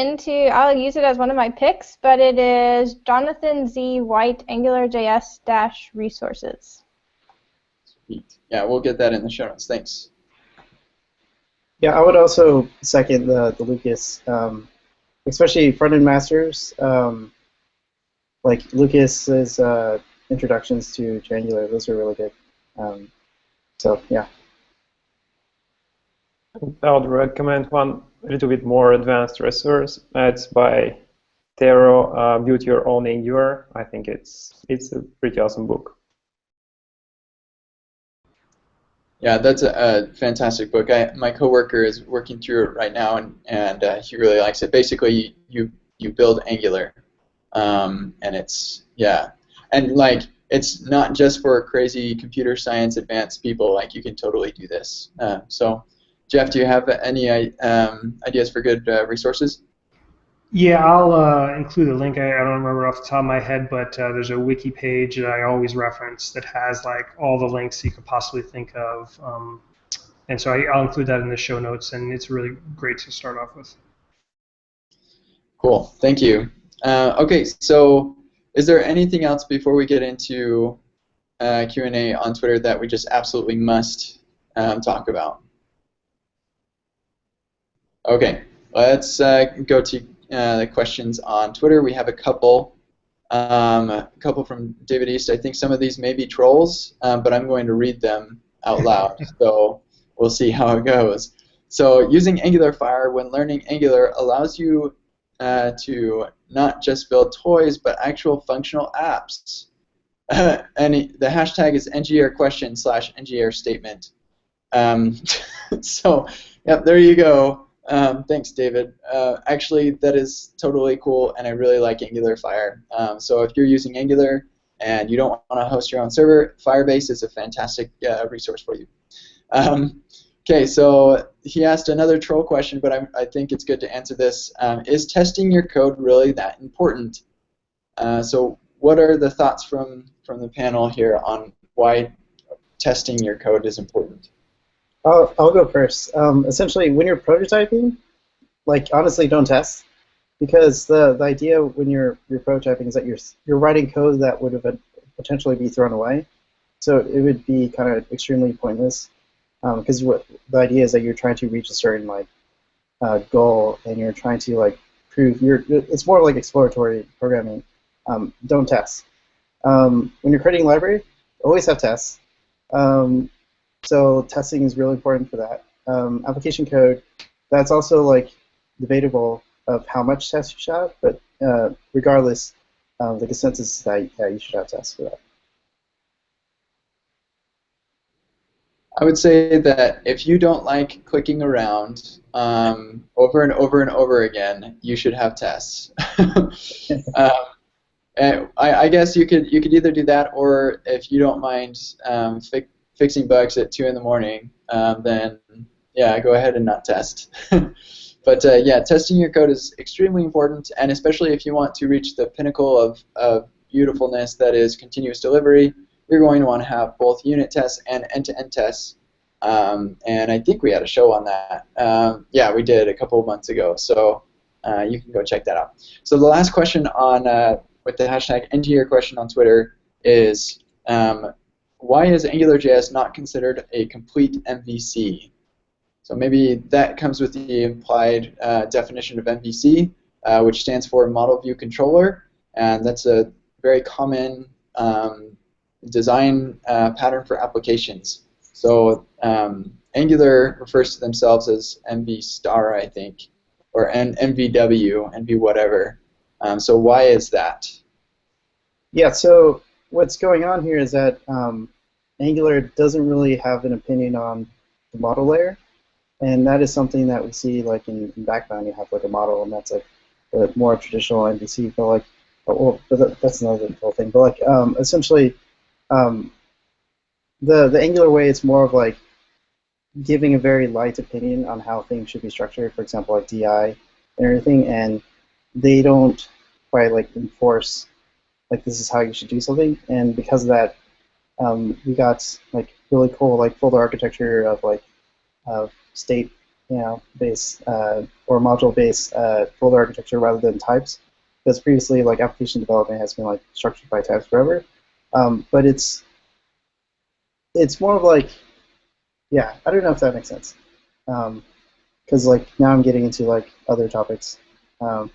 Speaker 4: I'll use it as one of my picks, but it is Jonathan Z. White AngularJS-resources.
Speaker 1: Sweet. Yeah, we'll get that in the show notes. Thanks.
Speaker 5: Yeah, I would also second the Lucas, especially front-end masters. Like Lucas's introductions to Angular, those are really good. So yeah.
Speaker 3: I would recommend one a little bit more advanced resource. It's by Tero, Build Your Own Angular. I think it's a pretty awesome book.
Speaker 1: Yeah, that's a fantastic book. My coworker is working through it right now, and he really likes it. Basically, you build Angular, and it's and like it's not just for crazy computer science advanced people. Like you can totally do this. So, Jeff, do you have any ideas for good resources?
Speaker 2: Yeah, I'll include a link. I don't remember off the top of my head, but there's a wiki page that I always reference that has like all the links you could possibly think of, and so I'll include that in the show notes, and it's really great to start off with.
Speaker 1: Cool, thank you. Okay, so is there anything else before we get into Q&A on Twitter that we just absolutely must talk about? Okay, let's go to the questions on Twitter. We have a couple from David East. I think some of these may be trolls, but I'm going to read them out loud, so we'll see how it goes. So using AngularFire when learning Angular allows you to not just build toys, but actual functional apps. And the hashtag is ng-error_statement. So, yep, there you go. Thanks, David. Actually, that is totally cool, and I really like AngularFire. So if you're using Angular and you don't want to host your own server, Firebase is a fantastic resource for you. Okay, so he asked another troll question, but I think it's good to answer this. Is testing your code really that important? So what are the thoughts from the panel here on why testing your code is important?
Speaker 5: I'll go first. Essentially, when you're prototyping, like honestly, don't test, because the idea when you're prototyping is that you're writing code that would have potentially be thrown away. So it would be kind of extremely pointless, because the idea is that you're trying to reach a certain goal, and you're trying to prove it's more like exploratory programming. Don't test. When you're creating a library, always have tests. So testing is really important for that. Application code, that's also like debatable of how much tests you should have, but regardless, the consensus is that yeah, you should have tests for that.
Speaker 1: I would say that if you don't like clicking around over and over and over again, you should have tests. And I guess you could either do that, or if you don't mind fixing bugs at 2 in the morning, then yeah, go ahead and not test. But yeah, testing your code is extremely important, and especially if you want to reach the pinnacle of beautifulness that is continuous delivery, you're going to want to have both unit tests and end-to-end tests. And I think we had a show on that. Yeah, we did a couple of months ago, so you can go check that out. So the last question on with the hashtag #NGYearQuestion on Twitter is, why is AngularJS not considered a complete MVC? So maybe that comes with the implied definition of MVC, which stands for Model View Controller, and that's a very common design pattern for applications. So Angular refers to themselves as MV star, I think, or MVW, MV whatever. So why is that?
Speaker 5: Yeah, so what's going on here is that Angular doesn't really have an opinion on the model layer, and that is something that we see like in background. You have like a model, and that's like the more traditional MVC. But like, well, that's another whole thing. But like, essentially, the Angular way is more of like giving a very light opinion on how things should be structured. For example, like DI and everything, and they don't quite like enforce like this is how you should do something. And because of that, we got like really cool like folder architecture of like state, based or module-based folder architecture rather than types. Because previously, like application development has been like structured by types forever, but it's more of like, yeah, I don't know if that makes sense, because like now I'm getting into like other topics, but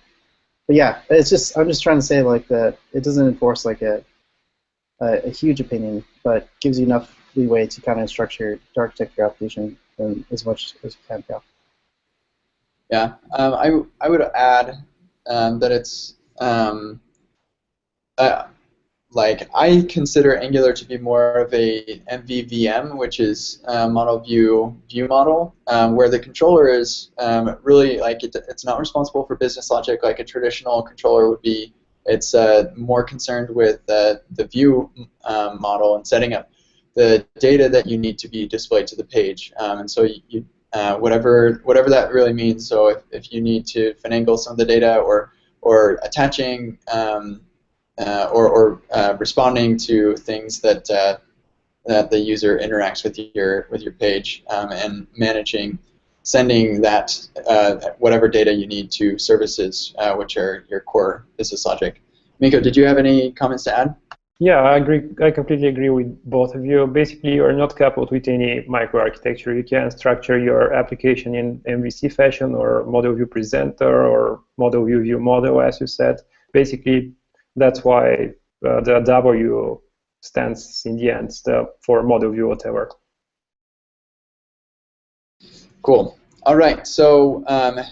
Speaker 5: yeah, it's just I'm just trying to say like that it doesn't enforce like a huge opinion, but gives you enough leeway to kind of structure to architect your application as much as you can go.
Speaker 1: Yeah, I would add that it's like I consider Angular to be more of a MVVM, which is model view model, where the controller is really like it's not responsible for business logic like a traditional controller would be. It's more concerned with the view model and setting up the data that you need to be displayed to the page, and so you whatever that really means. So if you need to finagle some of the data or attaching or responding to things that that the user interacts with your page, and managing sending that whatever data you need to services, which are your core business logic. Miko, did you have any comments to add?
Speaker 3: Yeah, I agree. I completely agree with both of you. Basically, you're not coupled with any microarchitecture. You can structure your application in MVC fashion or model view presenter or model view model, as you said. Basically, that's why the W stands in the end for model view whatever.
Speaker 1: Cool. All right. So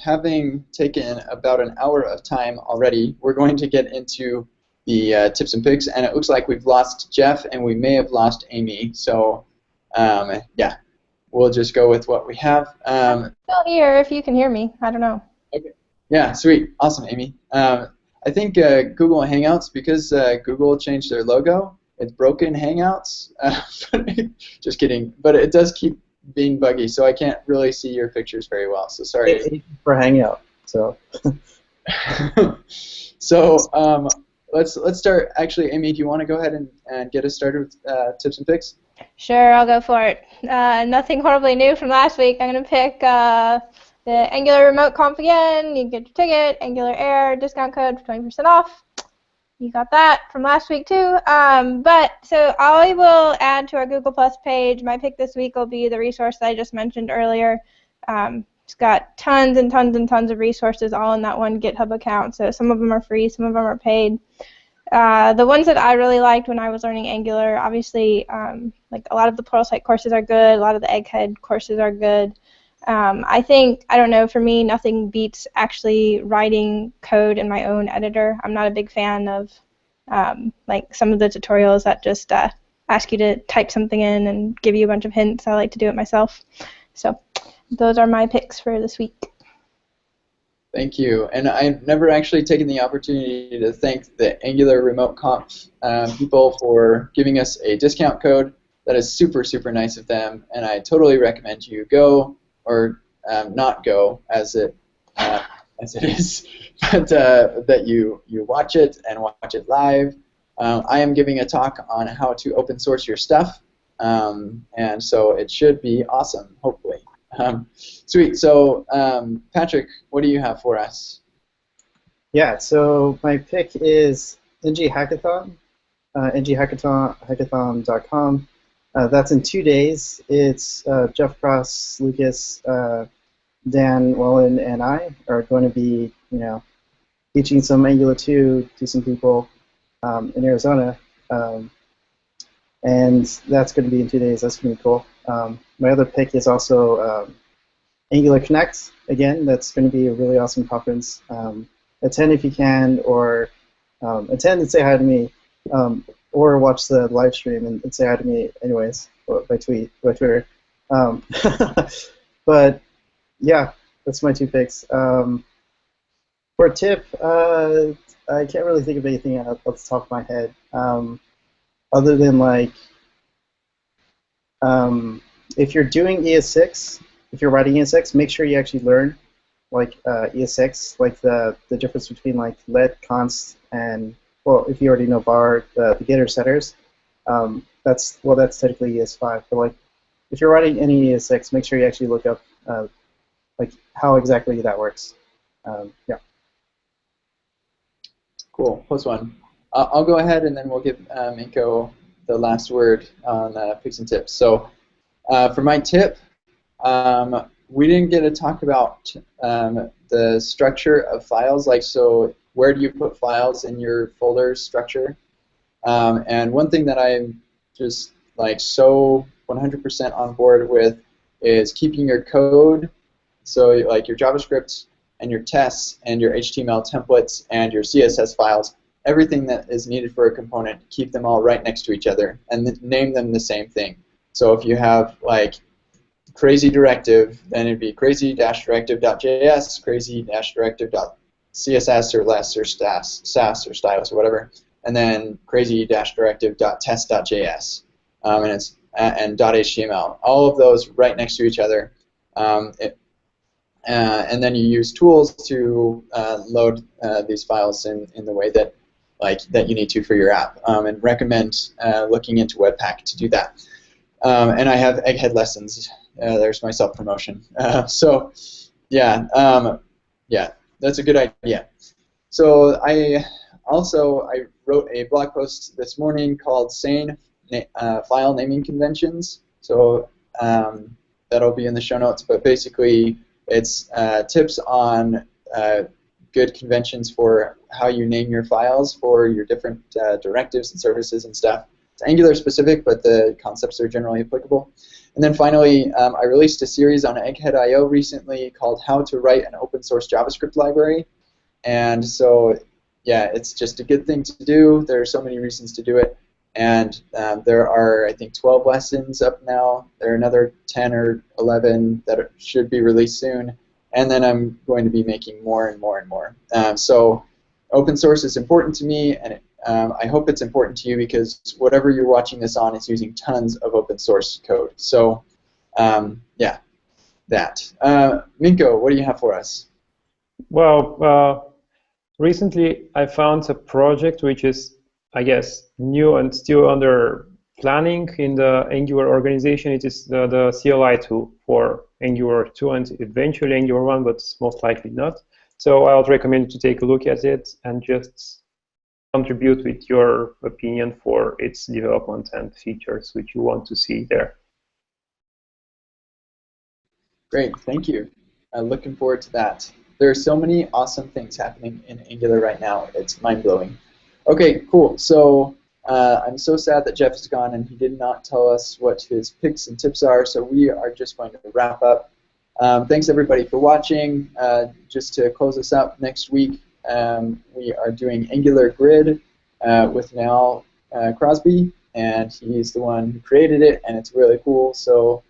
Speaker 1: having taken about an hour of time already, we're going to get into the tips and picks, and it looks like we've lost Jeff and we may have lost Amy. So yeah, we'll just go with what we have.
Speaker 4: I'm still here if you can hear me. I don't know.
Speaker 1: Okay. Yeah, sweet. Awesome, Amy. I think Google Hangouts, because Google changed their logo, it's broken Hangouts. Just kidding. But it does keep being buggy, so I can't really see your pictures very well. So sorry.
Speaker 5: For Hangout. So.
Speaker 1: So let's start. Actually, Amy, do you want to go ahead and get us started with tips and picks?
Speaker 4: Sure, I'll go for it. Nothing horribly new from last week. I'm going to pick the Angular remote conf again. You get your ticket, Angular Air discount code for 20% off. You got that from last week too. But so I will add to our Google Plus page. My pick this week will be the resource that I just mentioned earlier. It's got tons and tons and tons of resources all in that one GitHub account. So some of them are free, some of them are paid. The ones that I really liked when I was learning Angular, obviously, like a lot of the Pluralsight courses are good, a lot of the Egghead courses are good. I think, I don't know, for me, nothing beats actually writing code in my own editor. I'm not a big fan of like some of the tutorials that just ask you to type something in and give you a bunch of hints. I like to do it myself. So those are my picks for this week.
Speaker 1: Thank you. And I've never actually taken the opportunity to thank the Angular Remote Conf people for giving us a discount code. That is super, super nice of them, and I totally recommend you go, or not go, as it is, but that you watch it and watch it live. I am giving a talk on how to open source your stuff, and so it should be awesome, hopefully. Sweet. So, Patrick, what do you have for us?
Speaker 5: Yeah, so my pick is NG Hackathon, hackathon.com. That's in 2 days. It's Jeff Cross, Lucas, Dan Wallen, and I are going to be, teaching some Angular 2 to some people in Arizona. And that's going to be in 2 days. That's going to be cool. My other pick is also Angular Connect. Again, that's going to be a really awesome conference. Attend if you can, or attend and say hi to me, or watch the live stream and say hi to me anyways, by Twitter. But yeah, that's my 2 picks. For a tip, I can't really think of anything off the top of my head, other than like, if you're doing ES6, if you're writing ES6, make sure you actually learn like ES6, like the difference between like let, const, and, well, if you already know var, the getter setters, that's technically ES5. But like, if you're writing any ES6, make sure you actually look up like how exactly that works. Yeah.
Speaker 1: Cool. Plus one. I'll go ahead and then we'll give Minko the last word on picks and tips. So for my tip, we didn't get to talk about the structure of files, like, so where do you put files in your folder structure? And one thing that I'm just like so 100% on board with is keeping your code, so like your JavaScript and your tests and your HTML templates and your CSS files, everything that is needed for a component, keep them all right next to each other and name them the same thing. So if you have like crazy directive, then it'd be crazy-directive.js, crazy-directive.css or less or sass or stylus or whatever, and then crazy-directive.test.js, and .html. All of those right next to each other. And then you use tools to load these files in the way that you need to for your app, and recommend looking into Webpack to do that. And I have Egghead lessons. There's my self-promotion. So yeah, that's a good idea. So I wrote a blog post this morning called Sane File Naming Conventions. So that'll be in the show notes, but basically it's tips on good conventions for how you name your files for your different directives and services and stuff. It's Angular specific, but the concepts are generally applicable. And then finally, I released a series on Egghead.io recently called How to Write an Open Source JavaScript Library. And so, yeah, it's just a good thing to do. There are so many reasons to do it. And there are, I think, 12 lessons up now. There are another 10 or 11 that should be released soon. And then I'm going to be making more and more and more. So open source is important to me, and I hope it's important to you, because whatever you're watching this on is using tons of open source code. So yeah, that. Minko, what do you have for us?
Speaker 3: Well, recently I found a project which is, I guess, new and still under planning in the Angular organization. It is the CLI tool for Angular 2 and eventually Angular 1, but most likely not. So I would recommend you to take a look at it and just contribute with your opinion for its development and features which you want to see there.
Speaker 1: Great, thank you. Looking forward to that. There are so many awesome things happening in Angular right now. It's mind-blowing. Okay, cool. So I'm so sad that Jeff is gone and he did not tell us what his picks and tips are, so we are just going to wrap up. Thanks everybody for watching. Just to close us up, next week we are doing Angular Grid with Niall Crosby, and he's the one who created it, and it's really cool, so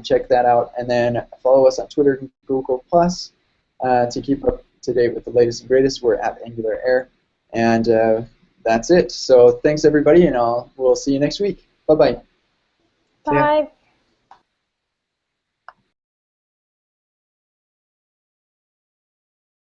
Speaker 1: check that out. And then follow us on Twitter and Google+, to keep up to date with the latest and greatest. We're at Angular Air. And that's it. So thanks everybody, and we'll see you next week. Bye-bye.
Speaker 4: Bye.